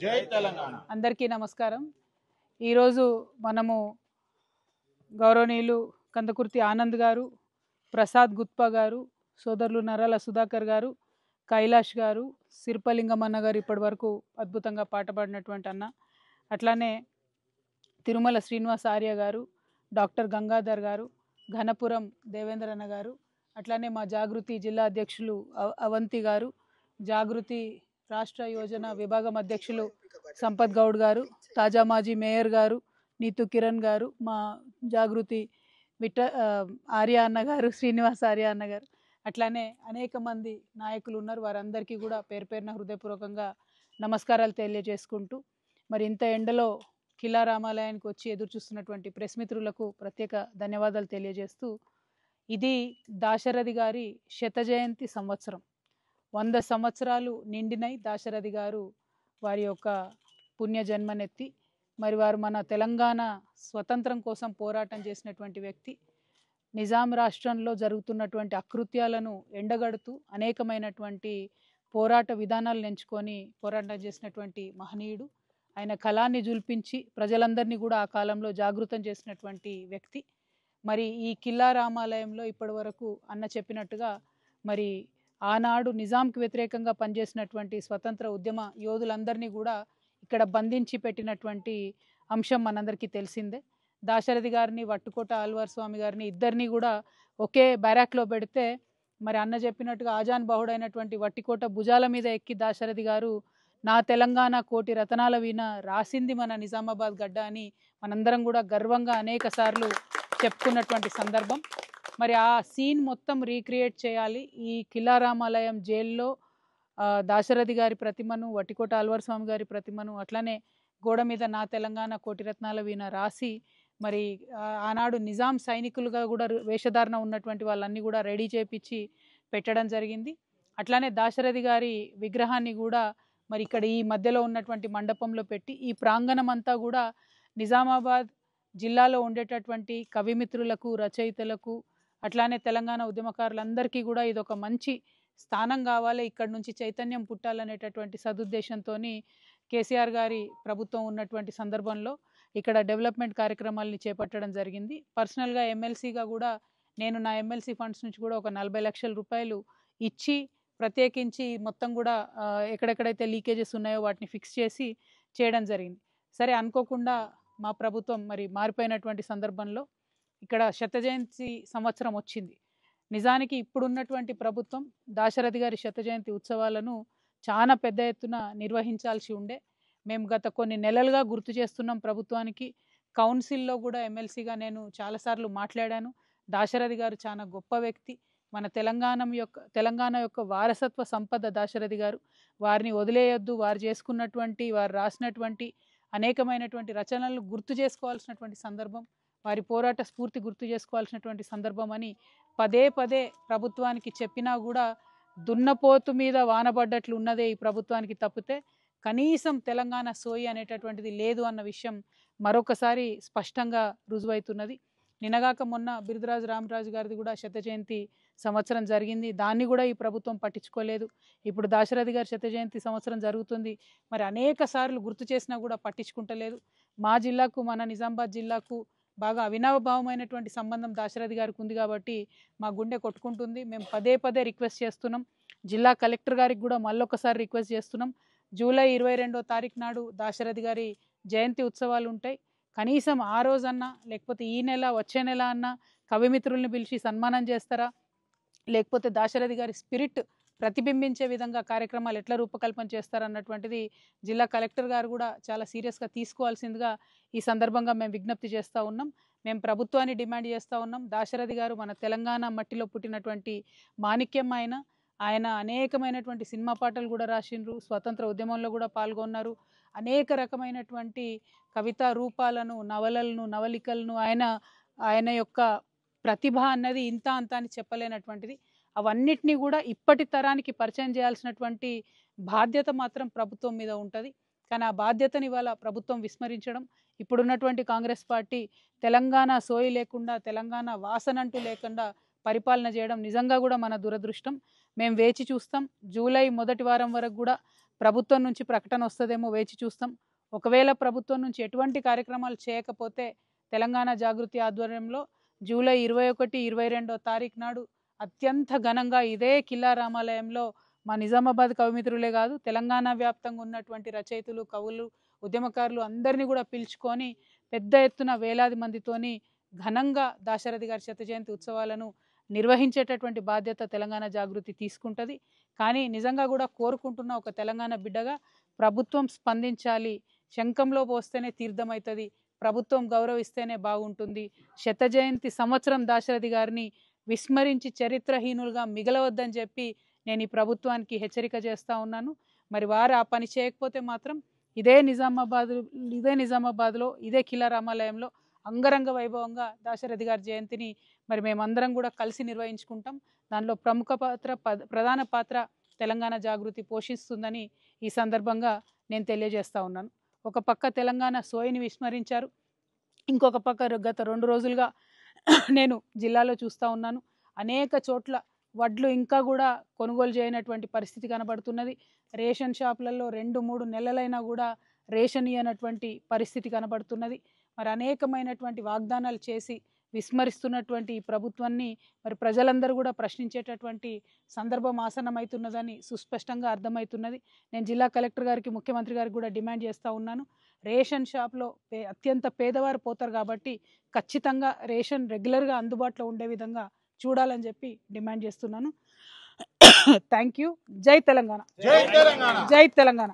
జై తెలంగాణ. అందరికీ నమస్కారం. ఈరోజు మనము గౌరవనీయులు కందకుర్తి ఆనంద్ గారు, ప్రసాద్ గుత్పా గారు, సోదరులు నరాల సుధాకర్ గారు, కైలాష్ గారు, సిరిపలింగం అన్న గారు ఇప్పటి వరకు అద్భుతంగా పాట పాడినటువంటి అన్న, అట్లానే తిరుమల శ్రీనివాస్ ఆర్య గారు, డాక్టర్ గంగాధర్ గారు, ఘనపురం దేవేంద్ర అన్న గారు, అట్లానే మా జాగృతి జిల్లా అధ్యక్షులు అవంతి గారు, జాగృతి రాష్ట్ర యోజన విభాగం అధ్యక్షులు సంపత్ గౌడ్ గారు, తాజా మాజీ మేయర్ గారు నీతు కిరణ్ గారు, మా జాగృతి ఆర్య అన్న గారు, శ్రీనివాస్ ఆర్య అన్న గారు, అట్లానే అనేక మంది నాయకులు ఉన్నారు. వారందరికీ కూడా పేరు పేరున హృదయపూర్వకంగా నమస్కారాలు తెలియజేసుకుంటూ, మరి ఇంత ఎండలో కిలా రామాలయానికి వచ్చి ఎదురు చూస్తున్నటువంటి ప్రెస్ మిత్రులకు ప్రత్యేక ధన్యవాదాలు తెలియజేస్తూ, ఇది దాశరథి గారి శత జయంతి సంవత్సరం. 100 సంవత్సరాలు నిండినై దాశరథి గారు వారి యొక్క పుణ్య జన్మనెత్తి, మరి వారు మన తెలంగాణ స్వతంత్రం కోసం పోరాటం చేసినటువంటి వ్యక్తి. నిజాం రాష్ట్రంలో జరుగుతున్నటువంటి అకృత్యాలను ఎండగడుతూ అనేకమైనటువంటి పోరాట విధానాలను ఎంచుకొని పోరాటం చేసినటువంటి మహనీయుడు. ఆయన కళాన్ని జుల్పించి ప్రజలందరినీ కూడా ఆ కాలంలో జాగృతం చేసినటువంటి వ్యక్తి. మరి ఈ కిల్లా రామాలయంలో ఇప్పటి వరకు అన్న చెప్పినట్టుగా మరి ఆనాడు నిజాంకి వ్యతిరేకంగా పనిచేసినటువంటి స్వతంత్ర ఉద్యమ యోధులందరినీ కూడా ఇక్కడ బంధించి పెట్టినటువంటి అంశం మనందరికీ తెలిసిందే. దాశరథి గారిని, వట్టుకోట ఆల్వార్ స్వామి గారిని ఇద్దరిని కూడా ఒకే బ్యారాక్లో పెడితే, మరి అన్న చెప్పినట్టుగా ఆజాన్ బహుడైనటువంటి వట్టికోట భుజాల మీద ఎక్కి దాశరథి గారు నా తెలంగాణ కోటి రతనాల వీణ రాసింది మన నిజామాబాద్ గడ్డ అని మనందరం కూడా గర్వంగా అనేక సార్లు చెప్పుకున్నటువంటి సందర్భం. మరి ఆ సీన్ మొత్తం రీక్రియేట్ చేయాలి. ఈ కిలా రామాలయం జైల్లో దాశరథి గారి ప్రతిమను, వట్టికోట ఆల్వార్ స్వామి గారి ప్రతిమను, అట్లానే గోడ మీద నా తెలంగాణ కోటి రత్నాల వీణ రాసి, మరి ఆనాడు నిజాం సైనికులుగా కూడా వేషధారణ ఉన్నటువంటి వాళ్ళన్నీ కూడా రెడీ చేపించి పెట్టడం జరిగింది. అట్లానే దాశరథి గారి విగ్రహాన్ని కూడా మరి ఇక్కడ ఈ మధ్యలో ఉన్నటువంటి మండపంలో పెట్టి, ఈ ప్రాంగణం అంతా కూడా నిజామాబాద్ జిల్లాలో ఉండేటటువంటి కవిమిత్రులకు, రచయితలకు, అట్లానే తెలంగాణ ఉద్యమకారులందరికీ కూడా ఇది ఒక మంచి స్థానం కావాలి, ఇక్కడ నుంచి చైతన్యం పుట్టాలనేటటువంటి సదుద్దేశంతో కేసీఆర్ గారి ప్రభుత్వం ఉన్నటువంటి సందర్భంలో ఇక్కడ డెవలప్మెంట్ కార్యక్రమాలని చేపట్టడం జరిగింది. పర్సనల్గా ఎమ్మెల్సీగా కూడా నేను నా ఎమ్మెల్సీ ఫండ్స్ నుంచి కూడా ఒక 40 లక్షల రూపాయలు ఇచ్చి ప్రత్యేకించి మొత్తం కూడా ఎక్కడెక్కడైతే లీకేజెస్ ఉన్నాయో వాటిని ఫిక్స్ చేసి చేయడం జరిగింది. సరే, అనుకోకుండా మా ప్రభుత్వం మరి మారిపోయినటువంటి సందర్భంలో ఇక్కడ శత జయంతి సంవత్సరం వచ్చింది. నిజానికి ఇప్పుడున్నటువంటి ప్రభుత్వం దాశరథి గారి శత జయంతి ఉత్సవాలను చాలా పెద్ద ఎత్తున నిర్వహించాల్సి ఉండే. మేము గత కొన్ని నెలలుగా గుర్తు చేస్తున్నాం ప్రభుత్వానికి. కౌన్సిల్లో కూడా ఎమ్మెల్సీగా నేను చాలాసార్లు మాట్లాడాను. దాశరథి గారు చాలా గొప్ప వ్యక్తి, మన తెలంగాణ యొక్క వారసత్వ సంపద దాశరథి గారు. వారిని వదిలేయొద్దు, వారు చేసుకున్నటువంటి, వారు రాసినటువంటి అనేకమైనటువంటి రచనలను గుర్తు చేసుకోవాల్సినటువంటి సందర్భం, వారి పోరాట స్ఫూర్తి గుర్తు చేసుకోవాల్సినటువంటి సందర్భం అని పదే పదే ప్రభుత్వానికి చెప్పినా కూడా దున్నపోతు మీద వానబడ్డట్లు ఉన్నదే ఈ ప్రభుత్వానికి తప్పితే కనీసం తెలంగాణ సోయి అనేటటువంటిది లేదు అన్న విషయం మరొకసారి స్పష్టంగా రుజువైతున్నది. నిన్నగాక మొన్న బిరుదరాజు రామరాజు గారిది కూడా శత జయంతి సంవత్సరం జరిగింది. దాన్ని కూడా ఈ ప్రభుత్వం పట్టించుకోలేదు. ఇప్పుడు దాశరథి గారి శత జయంతి సంవత్సరం జరుగుతుంది. మరి అనేక సార్లు గుర్తు చేసినా కూడా పట్టించుకుంటలేదు. మా జిల్లాకు, మన నిజామాబాద్ జిల్లాకు బాగా అవినాభావమైనటువంటి సంబంధం దాశరథి గారికి ఉంది కాబట్టి మా గుండె కొట్టుకుంటుంది. మేము పదే పదే రిక్వెస్ట్ చేస్తున్నాం. జిల్లా కలెక్టర్ గారికి కూడా మళ్ళొకసారి రిక్వెస్ట్ చేస్తున్నాం. జూలై 22వ తారీఖు నాడు దాశరథి గారి జయంతి ఉత్సవాలు ఉంటాయి. కనీసం ఆ రోజన్నా, లేకపోతే ఈ నెల వచ్చే నెల అన్నా కవిమిత్రుల్ని పిలిచి సన్మానం చేస్తారా, లేకపోతే దాశరథి గారి స్పిరిట్ ప్రతిబింబించే విధంగా కార్యక్రమాలు ఎట్లా రూపకల్పన చేస్తారన్నటువంటిది జిల్లా కలెక్టర్ గారు కూడా చాలా సీరియస్గా తీసుకోవాల్సిందిగా ఈ సందర్భంగా మేము విజ్ఞప్తి చేస్తూ ఉన్నాం. మేము ప్రభుత్వాన్ని డిమాండ్ చేస్తూ ఉన్నాం. దాశరథి గారు మన తెలంగాణ మట్టిలో పుట్టినటువంటి మాణిక్యం. ఆయన అనేకమైనటువంటి సినిమా పాటలు కూడా రాసిండ్రు, స్వతంత్ర ఉద్యమంలో కూడా పాల్గొన్నారు. అనేక రకమైనటువంటి కవితా రూపాలను, నవలలను, నవలికలను ఆయన యొక్క ప్రతిభ అన్నది ఇంత అంత అని చెప్పలేనటువంటిది. అవన్నిటినీ కూడా ఇప్పటి తరానికి పరిచయం చేయాల్సినటువంటి బాధ్యత మాత్రం ప్రభుత్వం మీద ఉంటుంది. కానీ ఆ బాధ్యతని ఇవాళ ప్రభుత్వం విస్మరించడం, ఇప్పుడున్నటువంటి కాంగ్రెస్ పార్టీ తెలంగాణ సోయి లేకుండా, తెలంగాణ వాసనంటూ లేకుండా పరిపాలన చేయడం నిజంగా కూడా మన దురదృష్టం. మేము వేచి చూస్తాం. జూలై మొదటి వారం వరకు కూడా ప్రభుత్వం నుంచి ప్రకటన వస్తుందేమో వేచి చూస్తాం. ఒకవేళ ప్రభుత్వం నుంచి ఎటువంటి కార్యక్రమాలు చేయకపోతే తెలంగాణ జాగృతి ఆధ్వర్యంలో జూలై 21, 22వ తారీఖు నాడు అత్యంత ఘనంగా ఇదే కిల్లా రామాలయంలో మా నిజామాబాద్ కవిమిత్రులే కాదు తెలంగాణ వ్యాప్తంగా ఉన్నటువంటి రచయితలు, కవులు, ఉద్యమకారులు అందరినీ కూడా పిలుచుకొని పెద్ద ఎత్తున వేలాది మందితోని ఘనంగా దాశరథి గారి శత జయంతి ఉత్సవాలను నిర్వహించేటటువంటి బాధ్యత తెలంగాణ జాగృతి తీసుకుంటుంది. కానీ నిజంగా కూడా కోరుకుంటున్న ఒక తెలంగాణ బిడ్డగా ప్రభుత్వం స్పందించాలి. శంఖంలో పోస్తేనే తీర్థమవుతుంది, ప్రభుత్వం గౌరవిస్తేనే బాగుంటుంది. శత జయంతి సంవత్సరం దాశరథి గారిని విస్మరించి చరిత్రహీనులుగా మిగలవద్దని చెప్పి నేను ఈ ప్రభుత్వానికి హెచ్చరిక చేస్తూ ఉన్నాను. మరి వారు ఆ పని చేయకపోతే మాత్రం ఇదే నిజామాబాద్లో ఇదే కిల్లా రామాలయంలో అంగరంగ వైభవంగా దాశరథి గారి జయంతిని మరి మేమందరం కూడా కలిసి నిర్వహించుకుంటాం. దానిలో ప్రధాన పాత్ర తెలంగాణ జాగృతి పోషిస్తుందని ఈ సందర్భంగా నేను తెలియజేస్తూ ఉన్నాను. ఒక పక్క తెలంగాణ సోయిని విస్మరించారు, ఇంకొక పక్క గత 2 రోజులుగా నేను జిల్లాలో చూస్తూ ఉన్నాను. అనేక చోట్ల వడ్లు ఇంకా కూడా కొనుగోలు చేయనటువంటి పరిస్థితి కనబడుతున్నది. రేషన్ షాపులలో 2-3 నెలలైనా కూడా రేషన్ ఇవ్వనటువంటి పరిస్థితి కనబడుతున్నది. మరి అనేకమైనటువంటి వాగ్దానాలు చేసి విస్మరిస్తున్నటువంటి ఈ ప్రభుత్వాన్ని మరి ప్రజలందరూ కూడా ప్రశ్నించేటటువంటి సందర్భం ఆసన్నమవుతున్నదని సుస్పష్టంగా అర్థమవుతున్నది. నేను జిల్లా కలెక్టర్ గారికి, ముఖ్యమంత్రి గారికి కూడా డిమాండ్ చేస్తూ ఉన్నాను. రేషన్ షాప్లో అత్యంత పేదవారు పోతారు కాబట్టి ఖచ్చితంగా రేషన్ రెగ్యులర్గా అందుబాటులో ఉండే విధంగా చూడాలని చెప్పి డిమాండ్ చేస్తున్నాను. Thank you. జై తెలంగాణ, జై తెలంగాణ, జై తెలంగాణ.